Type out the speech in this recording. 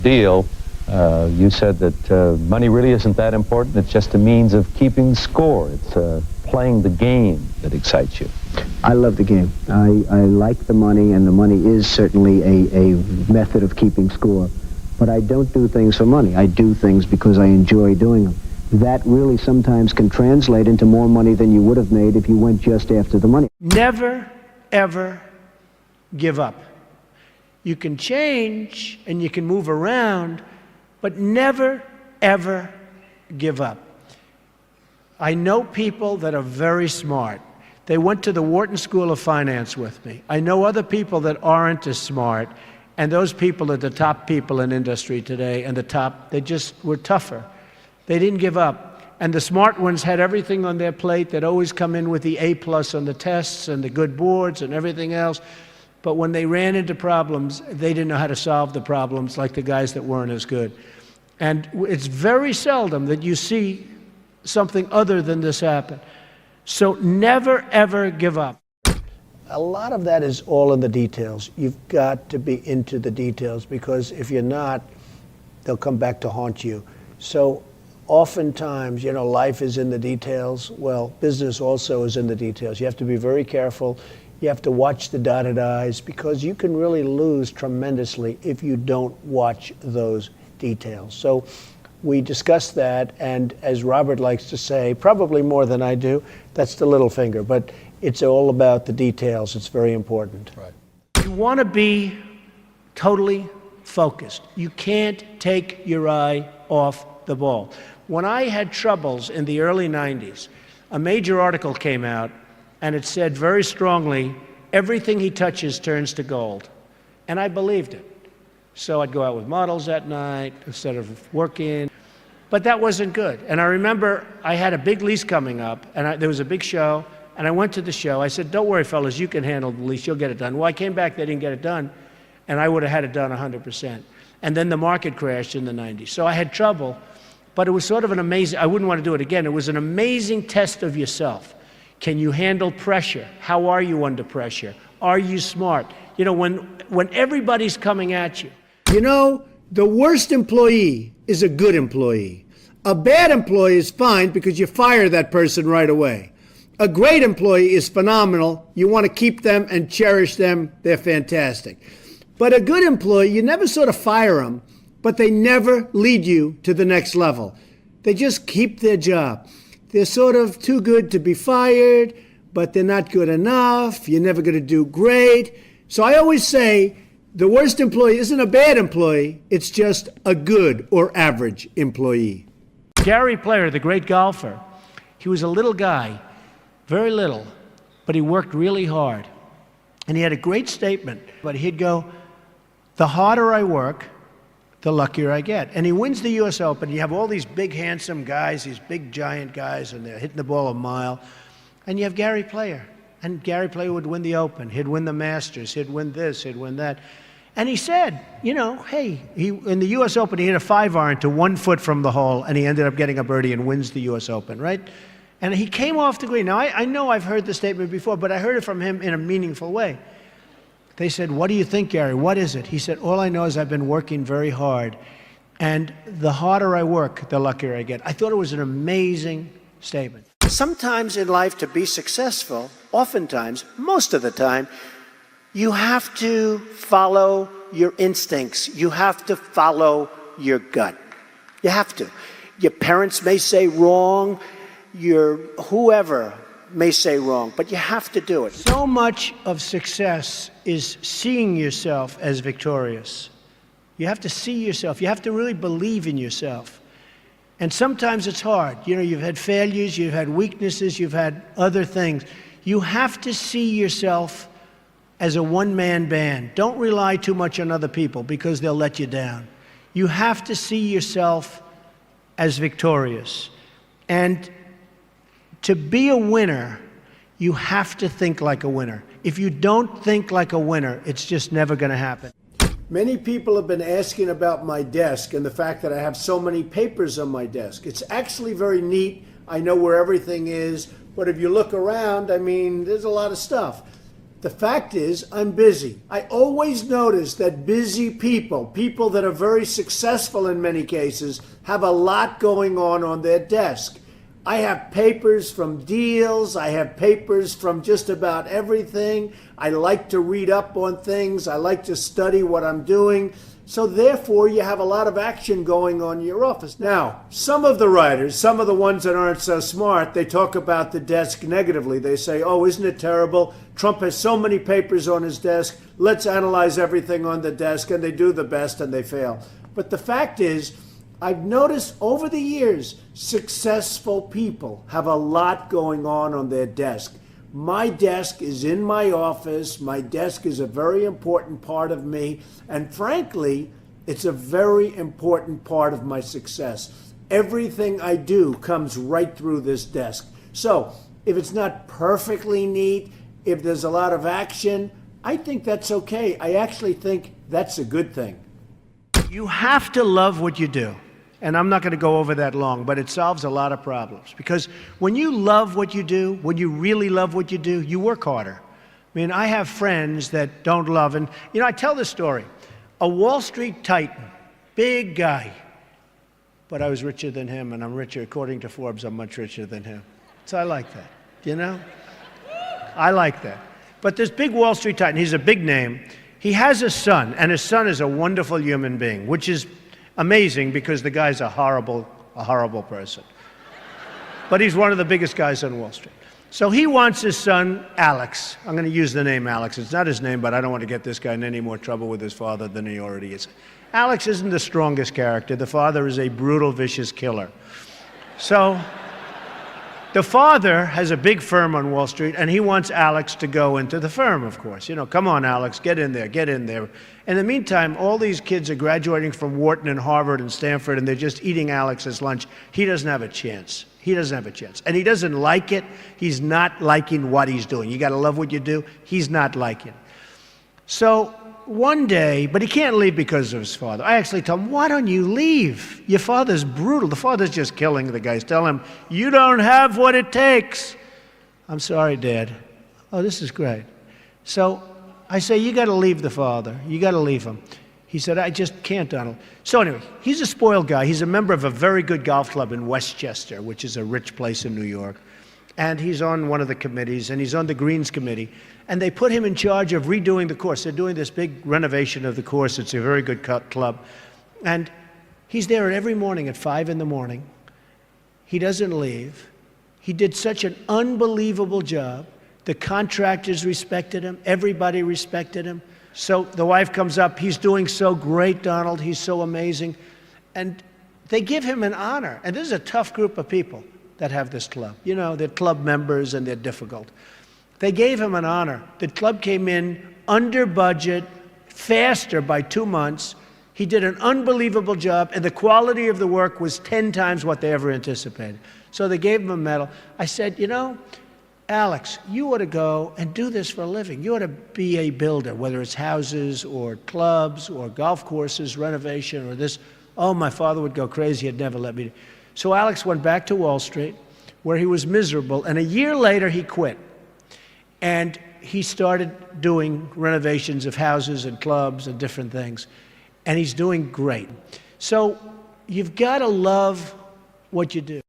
deal, you said that money really isn't that important. It's just a means of keeping score. It's playing the game that excites you. I love the game. I like the money, and the money is certainly a method of keeping score. But I don't do things for money. I do things because I enjoy doing them. That really sometimes can translate into more money than you would have made if you went just after the money. Never, ever give up. You can change and you can move around, but never, ever give up. I know people that are very smart. They went to the Wharton School of Finance with me. I know other people that aren't as smart, and those people are the top people in industry today, and they just were tougher. They didn't give up. And the smart ones had everything on their plate. They'd always come in with the A+ on the tests and the good boards and everything else. But when they ran into problems, they didn't know how to solve the problems like the guys that weren't as good. And it's very seldom that you see something other than this happen. So never, ever give up. A lot of that is all in the details. You've got to be into the details, because if you're not, they'll come back to haunt you. So oftentimes, life is in the details. Well, business also is in the details. You have to be very careful. You have to watch the dotted I's, because you can really lose tremendously if you don't watch those details. So we discussed that, and as Robert likes to say, probably more than I do, that's the little finger. But it's all about the details. It's very important. Right. You want to be totally focused. You can't take your eye off the ball. When I had troubles in the early 90s, a major article came out, and it said very strongly, everything he touches turns to gold. And I believed it. So I'd go out with models at night instead of working. But that wasn't good. And I remember I had a big lease coming up, and there was a big show, and I went to the show. I said, don't worry, fellas, you can handle the lease. You'll get it done. Well, I came back, they didn't get it done, and I would have had it done 100%. And then the market crashed in the 90s. So I had trouble, but it was sort of an amazing, I wouldn't want to do it again. It was an amazing test of yourself. Can you handle pressure? How are you under pressure? Are you smart? When everybody's coming at you. The worst employee is a good employee. A bad employee is fine because you fire that person right away. A great employee is phenomenal. You want to keep them and cherish them. They're fantastic. But a good employee, you never sort of fire them, but they never lead you to the next level. They just keep their job. They're sort of too good to be fired, but they're not good enough. You're never going to do great. So I always say the worst employee isn't a bad employee. It's just a good or average employee. Gary Player, the great golfer, he was a little guy, very little, but he worked really hard. And he had a great statement, but he'd go, the harder I work, the luckier I get. And he wins the US Open. You have all these big, handsome guys, these big, giant guys, and they're hitting the ball a mile. And you have Gary Player. And Gary Player would win the Open. He'd win the Masters. He'd win this. He'd win that. And he said, hey, in the US Open, he hit a 5-iron to 1 foot from the hole, and he ended up getting a birdie and wins the US Open, right? And he came off the green. Now, I know I've heard the statement before, but I heard it from him in a meaningful way. They said, what do you think, Gary? What is it? He said, all I know is I've been working very hard, and the harder I work, the luckier I get. I thought it was an amazing statement. Sometimes in life, to be successful, oftentimes, most of the time, you have to follow your instincts. You have to follow your gut. You have to. Your parents may say wrong, whoever may say wrong, but you have to do it. So much of success is seeing yourself as victorious. You have to see yourself. You have to really believe in yourself. And sometimes it's hard. You've had failures, you've had weaknesses, you've had other things. You have to see yourself as a one-man band. Don't rely too much on other people because they'll let you down. You have to see yourself as victorious. And to be a winner, you have to think like a winner. If you don't think like a winner, it's just never going to happen. Many people have been asking about my desk and the fact that I have so many papers on my desk. It's actually very neat. I know where everything is, but if you look around, there's a lot of stuff. The fact is, I'm busy. I always notice that busy people, people that are very successful in many cases, have a lot going on their desk. I have papers from deals. I have papers from just about everything. I like to read up on things. I like to study what I'm doing. So therefore, you have a lot of action going on in your office. Now, some of the writers, some of the ones that aren't so smart, they talk about the desk negatively. They say, oh, isn't it terrible? Trump has so many papers on his desk. Let's analyze everything on the desk. And they do the best and they fail. But the fact is, I've noticed over the years, successful people have a lot going on their desk. My desk is in my office. My desk is a very important part of me. And frankly, it's a very important part of my success. Everything I do comes right through this desk. So if it's not perfectly neat, if there's a lot of action, I think that's okay. I actually think that's a good thing. You have to love what you do. And I'm not going to go over that long, but it solves a lot of problems. Because when you love what you do, when you really love what you do, you work harder. I mean, I have friends that don't love, and, I tell this story. A Wall Street titan, big guy, but I was richer than him, and I'm richer, according to Forbes, I'm much richer than him. So I like that, I like that. But this big Wall Street titan, he's a big name. He has a son, and his son is a wonderful human being, which is amazing because the guy's a horrible person. But he's one of the biggest guys on Wall Street. So he wants his son, Alex. I'm going to use the name Alex. It's not his name, but I don't want to get this guy in any more trouble with his father than he already is. Alex isn't the strongest character. The father is a brutal, vicious killer. So the father has a big firm on Wall Street, and he wants Alex to go into the firm, of course. Come on, Alex, get in there, get in there. In the meantime, all these kids are graduating from Wharton and Harvard and Stanford, and they're just eating Alex's lunch. He doesn't have a chance. He doesn't have a chance. And he doesn't like it. He's not liking what he's doing. You got to love what you do. He's not liking it. So one day, but he can't leave because of his father. I actually tell him, why don't you leave? Your father's brutal. The father's just killing the guys. Tell him, you don't have what it takes. I'm sorry, Dad. Oh, this is great. So I say, you got to leave the father. You got to leave him. He said, I just can't, Donald. So anyway, he's a spoiled guy. He's a member of a very good golf club in Westchester, which is a rich place in New York. And he's on one of the committees, and he's on the Greens Committee. And they put him in charge of redoing the course. They're doing this big renovation of the course. It's a very good club. And he's there every morning at 5 in the morning. He doesn't leave. He did such an unbelievable job. The contractors respected him. Everybody respected him. So the wife comes up. He's doing so great, Donald. He's so amazing. And they give him an honor. And this is a tough group of people that have this club. They're club members and they're difficult. They gave him an honor. The club came in under budget, faster by 2 months. He did an unbelievable job, and the quality of the work was 10 times what they ever anticipated. So they gave him a medal. I said, Alex, you ought to go and do this for a living. You ought to be a builder, whether it's houses or clubs or golf courses, renovation or this. Oh, my father would go crazy. He'd never let me. So Alex went back to Wall Street, where he was miserable, and a year later he quit. And he started doing renovations of houses and clubs and different things. And he's doing great. So you've got to love what you do.